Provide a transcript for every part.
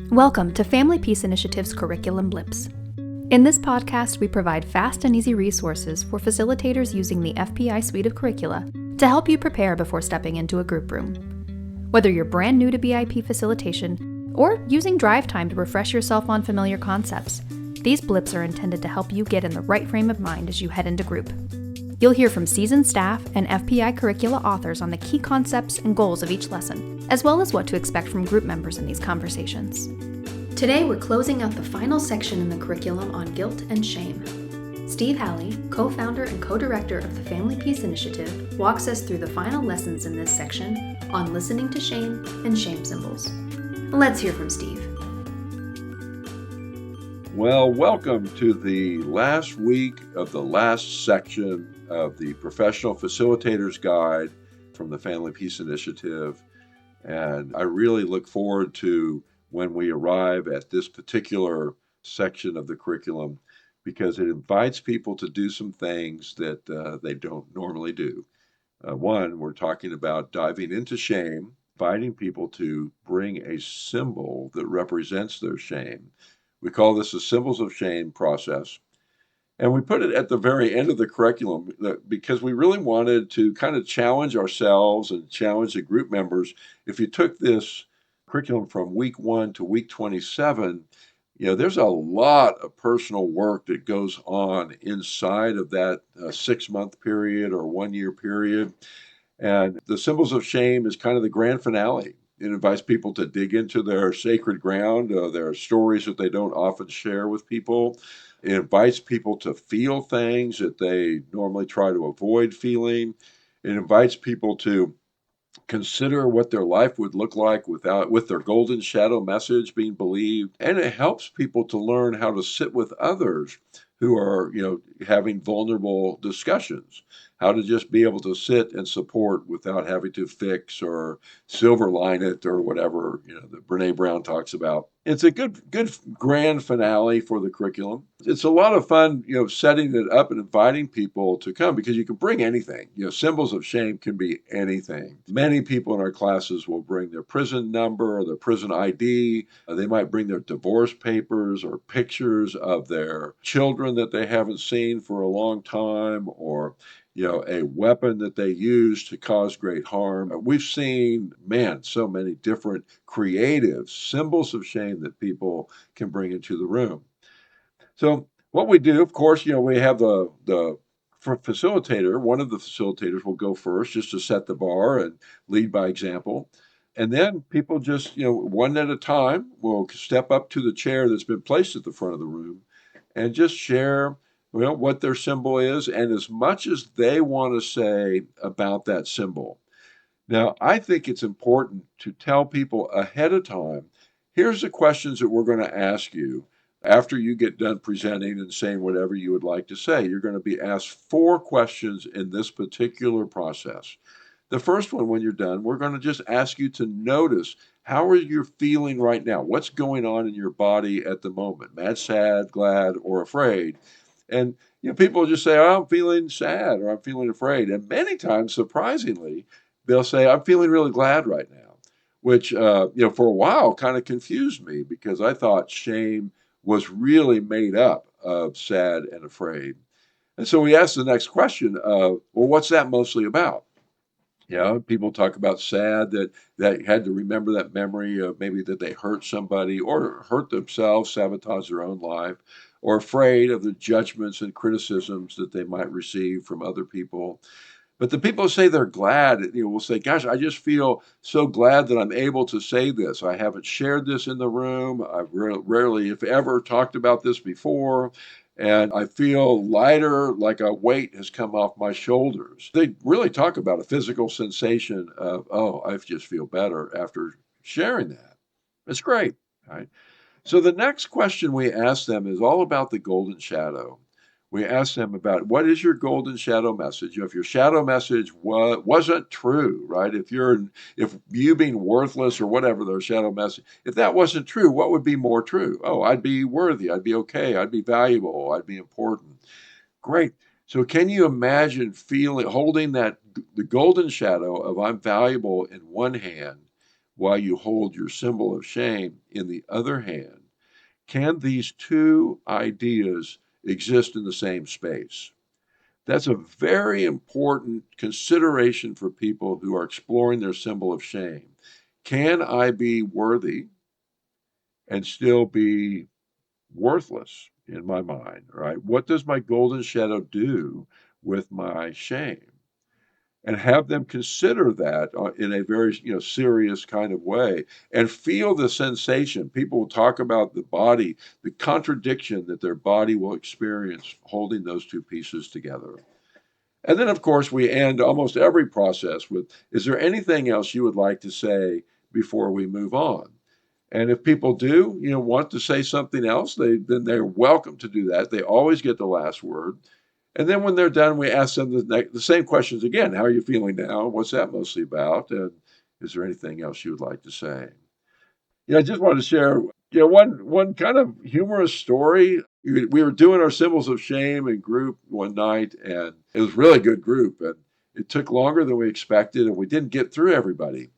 Welcome to Family Peace Initiative's Curriculum Blips. In this podcast, we provide fast and easy resources for facilitators using the FPI suite of curricula to help you prepare before stepping into a group room. Whether you're brand new to BIP facilitation or using drive time to refresh yourself on familiar concepts, these blips are intended to help you get in the right frame of mind as you head into group. You'll hear from seasoned staff and FPI curricula authors on the key concepts and goals of each lesson, as well as what to expect from group members in these conversations. Today, we're closing out the final section in the curriculum on guilt and shame. Steve Halley, co-founder and co-director of the Family Peace Initiative, walks us through the final lessons in this section on listening to shame and shame symbols. Let's hear from Steve. Well, welcome to the last week of the last section of the Professional Facilitator's Guide from the Family Peace Initiative. And I really look forward to when we arrive at this particular section of the curriculum, because it invites people to do some things that they don't normally do. One, we're talking about diving into shame, inviting people to bring a symbol that represents their shame. We call this the Symbols of Shame process. And we put it at the very end of the curriculum because we really wanted to kind of challenge ourselves and challenge the group members. If you took this curriculum from week 1 to week 27, there's a lot of personal work that goes on inside of that 6-month period or 1-year period. And the Symbols of Shame is kind of the grand finale. It invites people to dig into their sacred ground, their stories that they don't often share with people. It invites people to feel things that they normally try to avoid feeling. It invites people to consider what their life would look like with their golden shadow message being believed. And it helps people to learn how to sit with others who are, having vulnerable discussions, how to just be able to sit and support without having to fix or silver line it or whatever, that Brene Brown talks about. It's a good grand finale for the curriculum. It's a lot of fun, setting it up and inviting people to come because you can bring anything. Symbols of shame can be anything. Many people in our classes will bring their prison number or their prison ID. They might bring their divorce papers or pictures of their children that they haven't seen for a long time, or a weapon that they use to cause great harm. We've seen, so many different creative symbols of shame that people can bring into the room. So what we do, of course, we have the facilitator. One of the facilitators will go first just to set the bar and lead by example. And then people just, one at a time will step up to the chair that's been placed at the front of the room and just share what their symbol is, and as much as they want to say about that symbol. Now, I think it's important to tell people ahead of time, here's the questions that we're going to ask you after you get done presenting and saying whatever you would like to say. You're going to be asked 4 questions in this particular process. The first one, when you're done, we're going to just ask you to notice, how are you feeling right now? What's going on in your body at the moment? Mad, sad, glad, or afraid? And people just say, oh, I'm feeling sad or I'm feeling afraid. And many times, surprisingly, they'll say, I'm feeling really glad right now, which, for a while kind of confused me because I thought shame was really made up of sad and afraid. And so we asked the next question of, well, what's that mostly about? People talk about sad, that had to remember that memory of maybe that they hurt somebody or hurt themselves, sabotage their own life, or afraid of the judgments and criticisms that they might receive from other people. But the people who say they're glad, will say, gosh, I just feel so glad that I'm able to say this. I haven't shared this in the room. I've rarely, if ever, talked about this before. And I feel lighter, like a weight has come off my shoulders. They really talk about a physical sensation of, oh, I just feel better after sharing that. It's great, right? So the next question we ask them is all about the golden shadow. We ask them about, what is your golden shadow message? If your shadow message wasn't true, right? If you being worthless or whatever, their shadow message, if that wasn't true, what would be more true? Oh, I'd be worthy. I'd be okay. I'd be valuable. I'd be important. Great. So can you imagine holding the golden shadow of I'm valuable in one hand while you hold your symbol of shame in the other hand, can these two ideas exist in the same space? That's a very important consideration for people who are exploring their symbol of shame. Can I be worthy and still be worthless in my mind, right? What does my golden shadow do with my shame? And have them consider that in a very serious kind of way and feel the sensation. People will talk about the body, the contradiction that their body will experience holding those two pieces together. And then, of course, we end almost every process with, is there anything else you would like to say before we move on? And if people do, want to say something else, then they're welcome to do that. They always get the last word. And then when they're done, we ask them the same questions again. How are you feeling now? What's that mostly about? And is there anything else you would like to say? I just wanted to share one kind of humorous story. We were doing our symbols of shame in group one night, and it was a really good group. And it took longer than we expected, and we didn't get through everybody.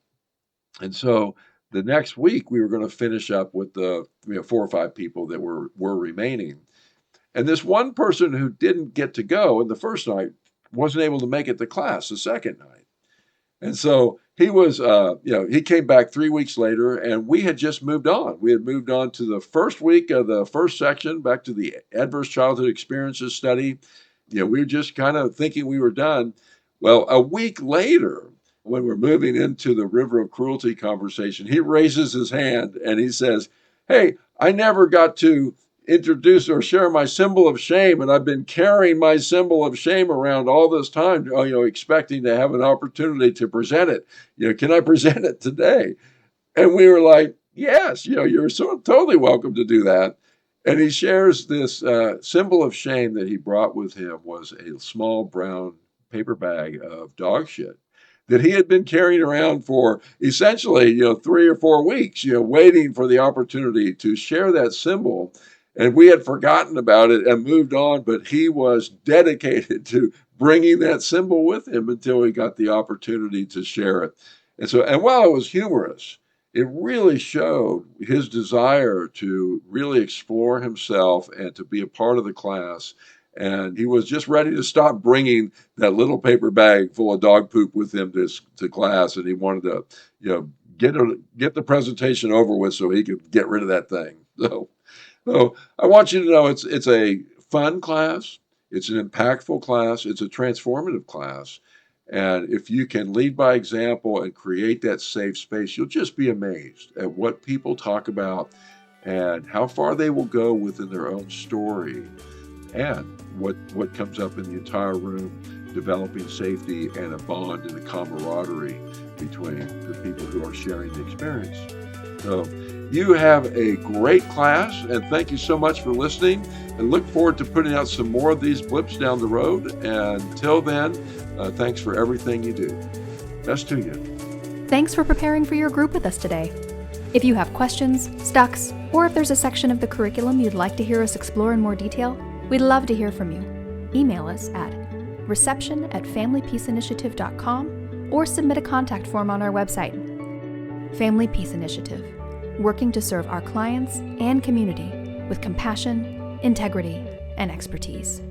And so the next week, we were going to finish up with the 4 or 5 people that were remaining. And this one person who didn't get to go in the first night wasn't able to make it to class the second night. And so he was, he came back 3 weeks later, and we had just moved on. We had moved on to the first week of the first section, back to the Adverse Childhood Experiences study. We were just kind of thinking we were done. Well, a week later, when we're moving into the river of cruelty conversation, he raises his hand and he says, "Hey, I never got to introduce or share my symbol of shame, and I've been carrying my symbol of shame around all this time, expecting to have an opportunity to present it. Can I present it today?" And we were like, "Yes, you're totally welcome to do that." And he shares this symbol of shame that he brought with him was a small brown paper bag of dog shit that he had been carrying around for essentially, 3 or 4 weeks, waiting for the opportunity to share that symbol. And we had forgotten about it and moved on, but he was dedicated to bringing that symbol with him until he got the opportunity to share it. And while it was humorous, it really showed his desire to really explore himself and to be a part of the class. And he was just ready to stop bringing that little paper bag full of dog poop with him to class. And he wanted to, get the presentation over with so he could get rid of that thing. So I want you to know it's a fun class. It's an impactful class. It's a transformative class. And if you can lead by example and create that safe space, you'll just be amazed at what people talk about and how far they will go within their own story and what comes up in the entire room, developing safety and a bond and a camaraderie between the people who are sharing the experience. So you have a great class, and thank you so much for listening, and look forward to putting out some more of these blips down the road. And until then, thanks for everything you do. Best to you. Thanks for preparing for your group with us today. If you have questions, stucks, or if there's a section of the curriculum you'd like to hear us explore in more detail, we'd love to hear from you. Email us at reception@familypeaceinitiative.com or submit a contact form on our website. Family Peace Initiative, working to serve our clients and community with compassion, integrity, and expertise.